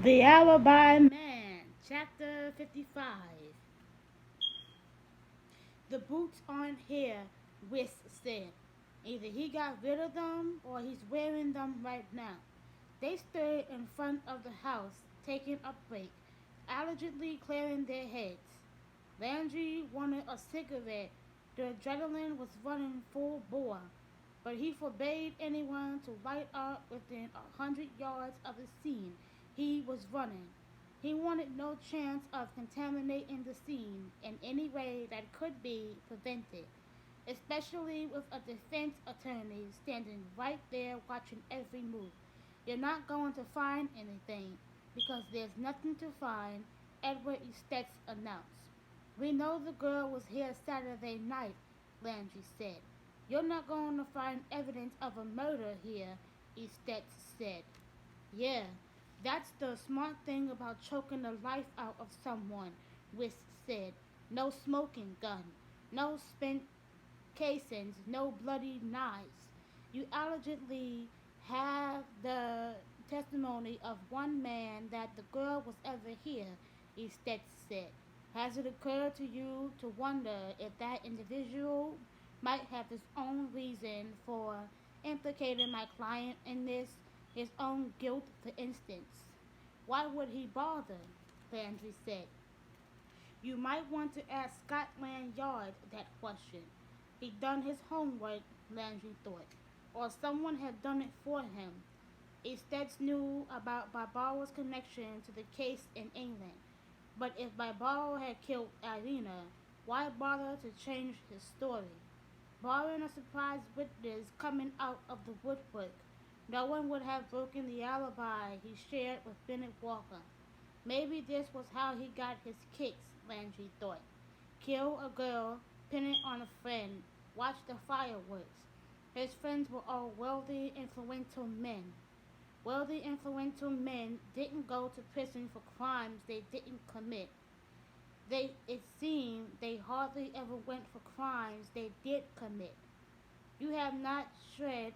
The Alibi Man Chapter 55. The boots aren't here, Whis said. Either he got rid of them or he's wearing them right now. They stood in front of the house, taking a break, allegedly clearing their heads. Landry wanted a cigarette. The adrenaline was running full bore, but he forbade anyone to light up within 100 yards of the scene he was running. He wanted no chance of contaminating the scene in any way that could be prevented, especially with a defense attorney standing right there watching every move. You're not going to find anything because there's nothing to find, Edward Estes announced. We know the girl was here Saturday night, Landry said. You're not going to find evidence of a murder here, Estes said. Yeah, that's the smart thing about choking the life out of someone, Whisk said. No smoking gun, no spent casings, no bloody knives. You allegedly have the testimony of one man that the girl was ever here, Estet said. Has it occurred to you to wonder if that individual might have his own reason for implicating my client in this, his own guilt, for instance? Why would he bother? Landry said. You might want to ask Scotland Yard that question. He'd done his homework, Landry thought, or someone had done it for him. Estes knew about Barbara's connection to the case in England, but if Barbara had killed Irina, why bother to change his story? Barring a surprise witness coming out of the woodwork, no one would have broken the alibi he shared with Bennett Walker. Maybe this was how he got his kicks, Landry thought. Kill a girl, pin it on a friend, watch the fireworks. His friends were all wealthy, influential men. Wealthy, influential men didn't go to prison for crimes they didn't commit. It seemed they hardly ever went for crimes they did commit. You have not shred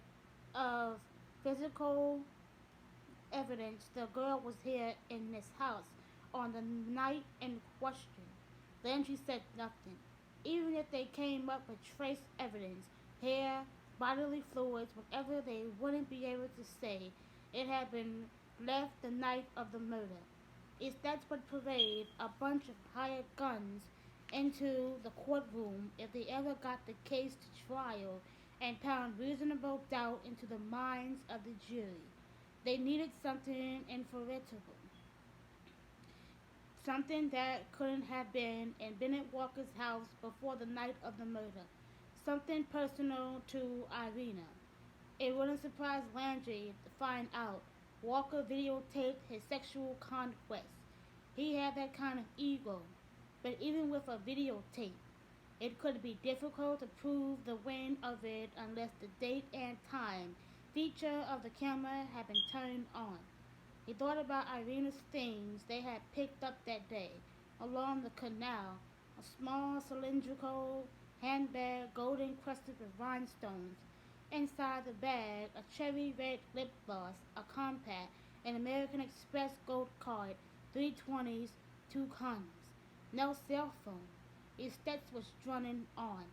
of physical evidence the girl was here in this house on the night in question. Landry said nothing. Even if they came up with trace evidence, hair, bodily fluids, whatever, they wouldn't be able to say it had been left the night of the murder. It's that's what parade a bunch of hired guns into the courtroom if they ever got the case to trial and pound reasonable doubt into the minds of the jury. They needed something inevitable, something that couldn't have been in Bennett Walker's house before the night of the murder, something personal to Irina. It wouldn't surprise Landry to find out Walker videotaped his sexual conquests. He had that kind of ego. But even with a videotape, it could be difficult to prove the win of it unless the date and time feature of the camera had been turned on. He thought about Irina's things they had picked up that day along the canal, a small cylindrical handbag gold encrusted with rhinestones. Inside the bag, a cherry red lip gloss, a compact, an American Express gold card, 320s, two condoms. No cell phone. His steps was running on.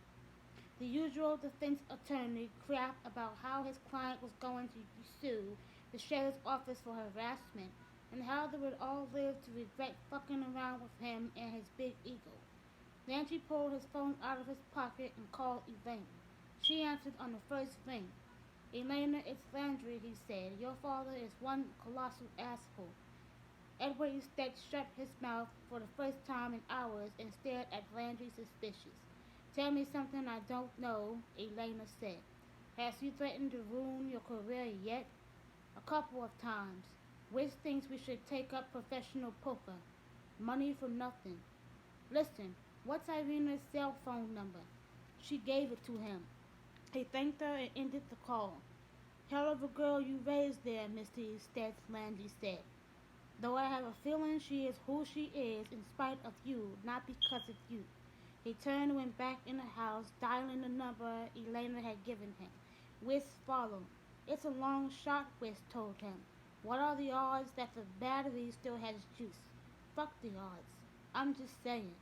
The usual defense attorney crap about how his client was going to sue the sheriff's office for harassment and how they would all live to regret fucking around with him and his big ego. Landry pulled his phone out of his pocket and called Elaine. She answered on the first ring. Elena, it's Landry, he said. Your father is one colossal asshole. Edward instead shut his mouth for the first time in hours and stared at Landry suspicious. Tell me something I don't know, Elena said. Has he threatened to ruin your career yet? A couple of times. Which thinks we should take up professional poker. Money for nothing. Listen, what's Irina's cell phone number? She gave it to him. He thanked her and ended the call. Hell of a girl you raised there, Mr. Stats, Landry said. Though I have a feeling she is who she is in spite of you, not because of you. He turned and went back in the house, dialing the number Elena had given him. Whisk followed. It's a long shot, Whisk told him. What are the odds that the battery still has juice? Fuck the odds. I'm just saying.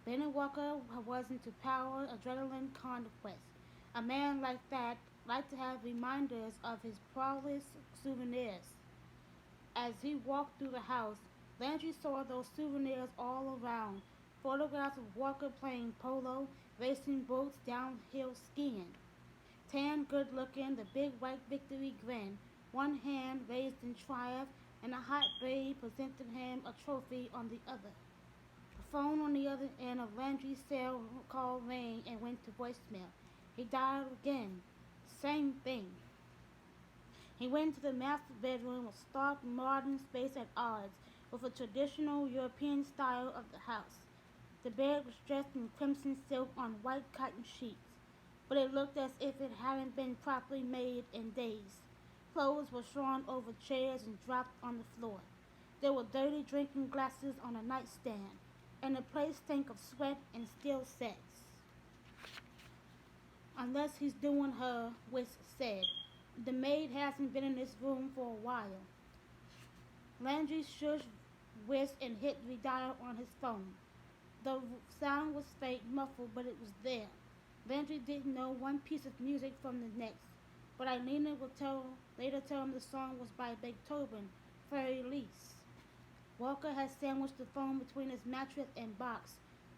Benny Walker was into power, adrenaline, conquest. A man like that liked to have reminders of his prowess souvenirs. As he walked through the house, Landry saw those souvenirs all around. Photographs of Walker playing polo, racing boats, downhill skiing. Tan, good looking, the big white victory grin, one hand raised in triumph, and a hot babe presented him a trophy on the other. The phone on the other end of Landry's cell call rang and went to voicemail. He dialed again. Same thing. He went to the master bedroom, a stark modern space at odds with a traditional European style of the house. The bed was dressed in crimson silk on white cotton sheets, but it looked as if it hadn't been properly made in days. Clothes were thrown over chairs and dropped on the floor. There were dirty drinking glasses on a nightstand, and the place stank of sweat and still sex. Unless he's doing her, Whisk said. The maid hasn't been in this room for a while. Landry shushed Whisk and hit redial on his phone. The sound was faint, muffled, but it was there. Landry didn't know one piece of music from the next, but Eileen would later tell him the song was by Beethoven, Fairy Elise. Walker had sandwiched the phone between his mattress and box,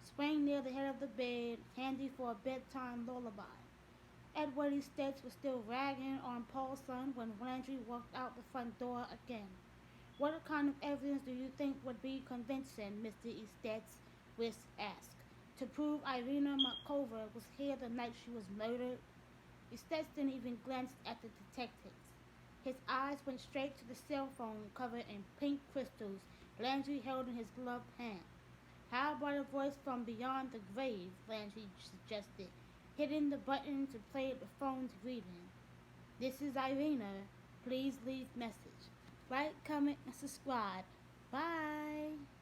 sprang near the head of the bed, handy for a bedtime lullaby. Edward Estates was still ragging on Paul's son when Landry walked out the front door again. What kind of evidence do you think would be convincing, Mr. Estates? Whisk asked. To prove Irina Markova was here the night she was murdered? Estates didn't even glance at the detectives. His eyes went straight to the cell phone covered in pink crystals Landry held in his gloved hand. How about a voice from beyond the grave? Landry suggested, hitting the button to play the phone's greeting. This is Irina. Please leave message. Like, comment, and subscribe. Bye.